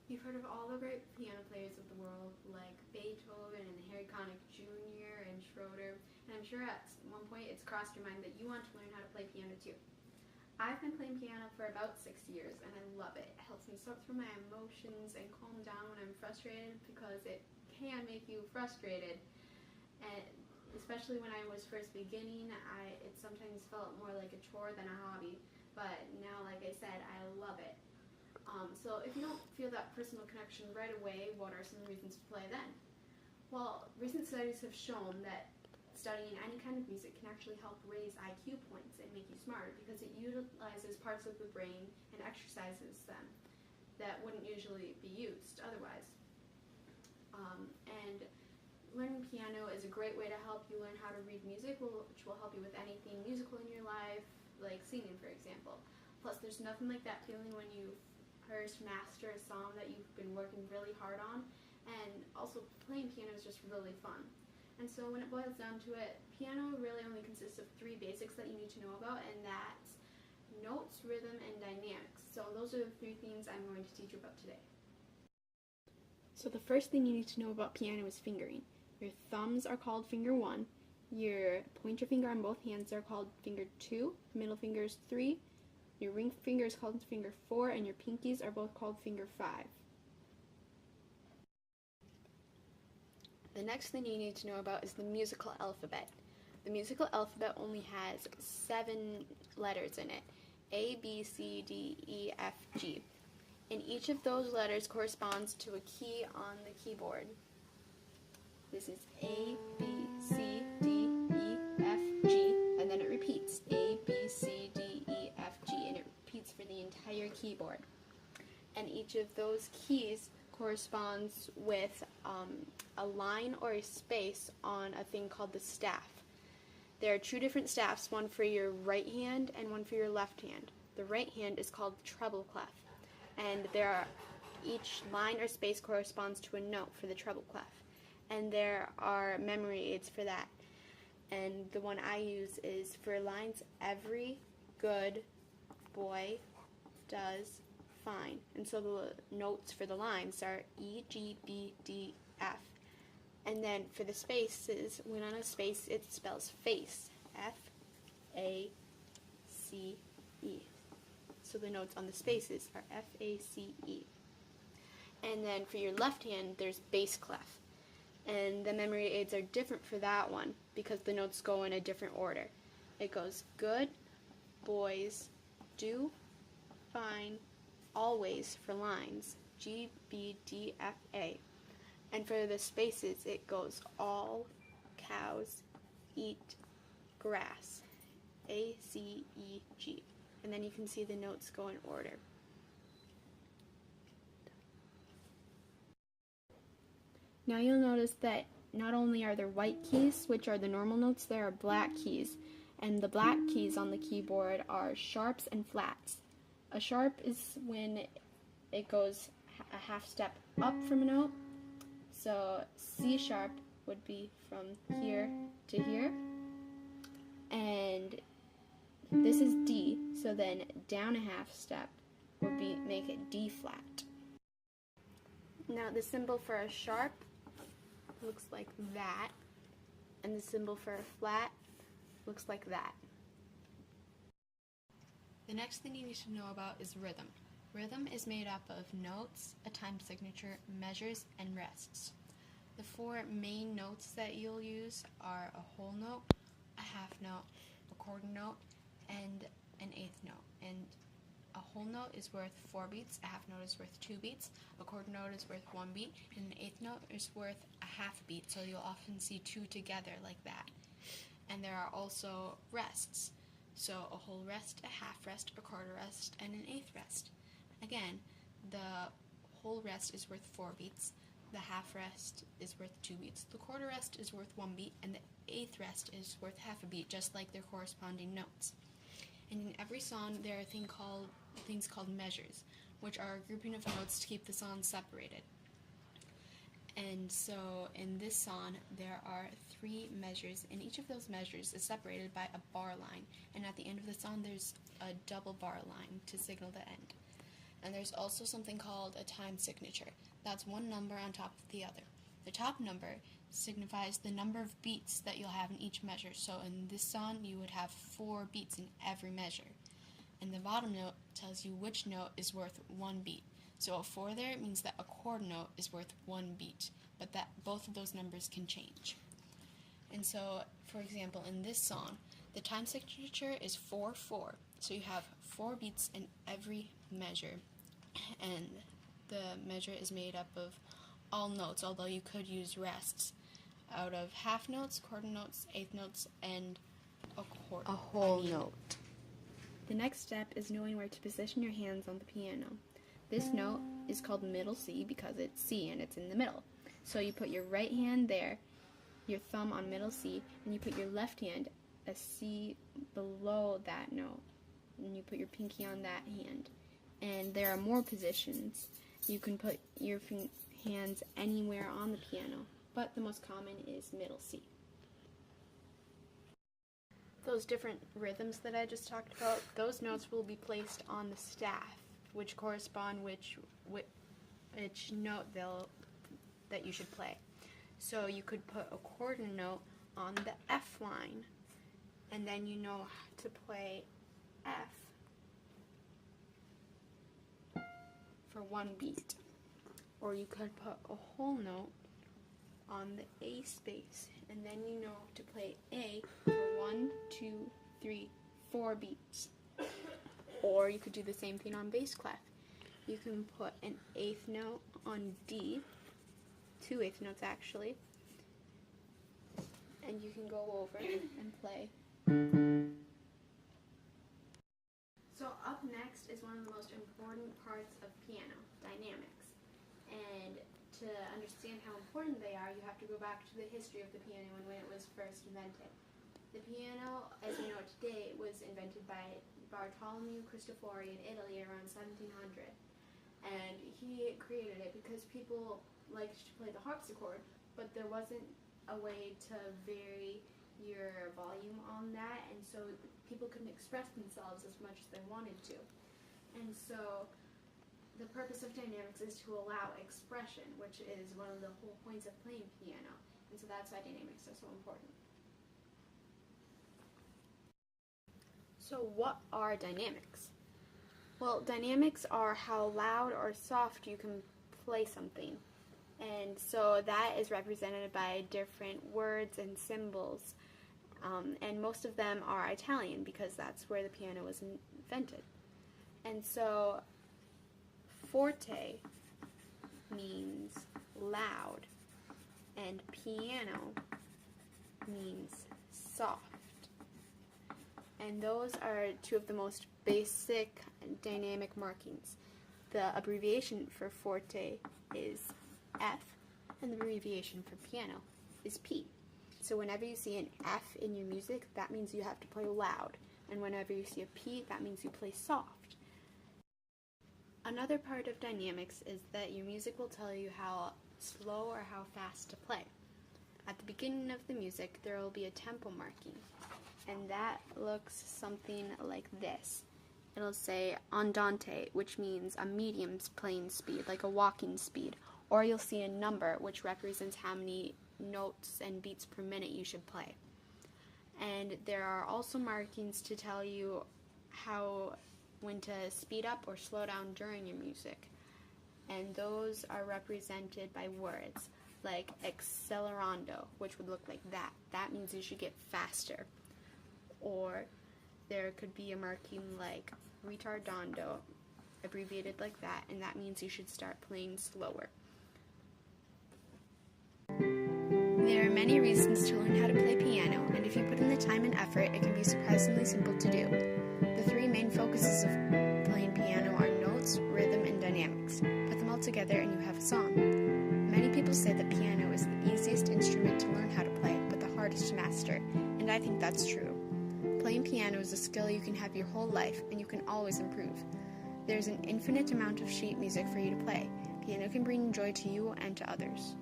You've heard of all the great piano players of the world, like Beethoven and Harry Connick Jr. and Schroeder, and I'm sure at one point it's crossed your mind that you want to learn how to play piano too. I've been playing piano for about 6 years and I love it. It helps me sort through my emotions and calm down when I'm frustrated, because it can make you frustrated. And especially when I was first beginning, it sometimes felt more like a chore than a hobby. But now, like I said, I love it. So if you don't feel that personal connection right away, what are some reasons to play then? Well, recent studies have shown that studying any kind of music can actually help raise IQ points and make you smarter, because it utilizes parts of the brain and exercises them that wouldn't usually be used otherwise. And learning piano is a great way to help you learn how to read music, which will help you with anything musical in your life, like singing, for example. Plus, there's nothing like that feeling when you first master a song that you've been working really hard on, and also playing piano is just really fun. And so when it boils down to it, piano really only consists of 3 basics that you need to know about, and that's notes, rhythm, and dynamics. So those are the 3 things I'm going to teach you about today. So the first thing you need to know about piano is fingering. Your thumbs are called finger 1, your pointer finger on both hands are called finger 2, middle finger is 3, your ring finger is called finger 4, and your pinkies are both called finger 5. The next thing you need to know about is the musical alphabet. The musical alphabet only has 7 letters in it: A, B, C, D, E, F, G. And each of those letters corresponds to a key on the keyboard. This is A, B, C, D, E, F, G, and then it repeats A, B, C, D, E, F, G, and it repeats for the entire keyboard. And each of those keys corresponds with a line or a space on a thing called the staff. There are 2 different staffs, one for your right hand and one for your left hand. The right hand is called treble clef, and each line or space corresponds to a note for the treble clef. And there are memory aids for that. And the one I use is for lines: every good boy does fine. And so the notes for the lines are E, G, B, D, F. And then for the spaces, when on a space it spells face, F, A, C, E. So the notes on the spaces are F, A, C, E. And then for your left hand, there's bass clef. And the memory aids are different for that one because the notes go in a different order. It goes good, boys, do, fine, always for lines, G, B, D, F, A. And for the spaces, it goes all cows eat grass, A, C, E, G. And then you can see the notes go in order. Now you'll notice that not only are there white keys, which are the normal notes, there are black keys. And the black keys on the keyboard are sharps and flats. A sharp is when it goes a half step up from a note. So C sharp would be from here to here. And this is D, so then down a half step would make it D flat. Now the symbol for a sharp looks like that, and the symbol for a flat looks like that. The next thing you need to know about is rhythm. Rhythm is made up of notes, a time signature, measures, and rests. The 4 main notes that you'll use are a whole note, a half note, a quarter note, and an eighth note. And a whole note is worth 4 beats, a half note is worth 2 beats, a quarter note is worth 1 beat, and an eighth note is worth a half beat, so you'll often see 2 together like that. And there are also rests, so a whole rest, a half rest, a quarter rest, and an eighth rest. Again, the whole rest is worth 4 beats, the half rest is worth 2 beats, the quarter rest is worth 1 beat, and the eighth rest is worth half a beat, just like their corresponding notes. And in every song, there are things called measures, which are a grouping of notes to keep the song separated. And so in this song, there are 3 measures, and each of those measures is separated by a bar line. And at the end of the song, there's a double bar line to signal the end. And there's also something called a time signature. That's one number on top of the other. The top number signifies the number of beats that you'll have in each measure. So in this song, you would have 4 beats in every measure. And the bottom note tells you which note is worth 1 beat. So a 4 there means that a quarter note is worth 1 beat, but that both of those numbers can change. And so, for example, in this song, the time signature is 4/4. So you have 4 beats in every measure, and the measure is made up of all notes, although you could use rests out of half notes, quarter notes, eighth notes, and a whole note. The next step is knowing where to position your hands on the piano. This note is called middle C because it's C and it's in the middle. So you put your right hand there, your thumb on middle C, and you put your left hand a C below that note, and you put your pinky on that hand. And there are more positions. You can put your hands anywhere on the piano, but the most common is middle C. Those different rhythms that I just talked about, those notes will be placed on the staff, which correspond which note that you should play. So you could put a quarter note on the F line, and then you know to play F for 1 beat. Or you could put a whole note on the A space, and then you know to play A for 1, 2, 3, 4 beats. Or you could do the same thing on bass clef. You can put an 8th note on D, 2 8th notes actually, and you can go over and play. So up next is one of the most important parts of piano, dynamics. And to understand how important they are, you have to go back to the history of the piano and when it was first invented. The piano, as we know it today, was invented by Bartolomeo Cristofori in Italy around 1700. And he created it because people liked to play the harpsichord, but there wasn't a way to vary your volume on that, and so people couldn't express themselves as much as they wanted to. And so the purpose of dynamics is to allow expression, which is one of the whole points of playing piano. And so that's why dynamics are so important. So what are dynamics? Well, dynamics are how loud or soft you can play something. And so that is represented by different words and symbols. And most of them are Italian because that's where the piano was invented. And so forte means loud, and piano means soft. And those are two of the most basic dynamic markings. The abbreviation for forte is F, and the abbreviation for piano is P. So whenever you see an F in your music, that means you have to play loud. And whenever you see a P, that means you play soft. Another part of dynamics is that your music will tell you how slow or how fast to play. At the beginning of the music, there will be a tempo marking, and that looks something like this. It'll say andante, which means a medium playing speed, like a walking speed. Or you'll see a number, which represents how many notes and beats per minute you should play. And there are also markings to tell you when to speed up or slow down during your music. And those are represented by words like accelerando, which would look like that. That means you should get faster. Or there could be a marking like retardando, abbreviated like that, and that means you should start playing slower. There are many reasons to learn how to play piano, and if you put in the time and effort, it can be surprisingly simple to do. The 3 main focuses of playing piano are notes, rhythm, and dynamics. Put them all together and you have a song. Many people say that piano is the easiest instrument to learn how to play, but the hardest to master, and I think that's true. Playing piano is a skill you can have your whole life, and you can always improve. There's an infinite amount of sheet music for you to play. Piano can bring joy to you and to others.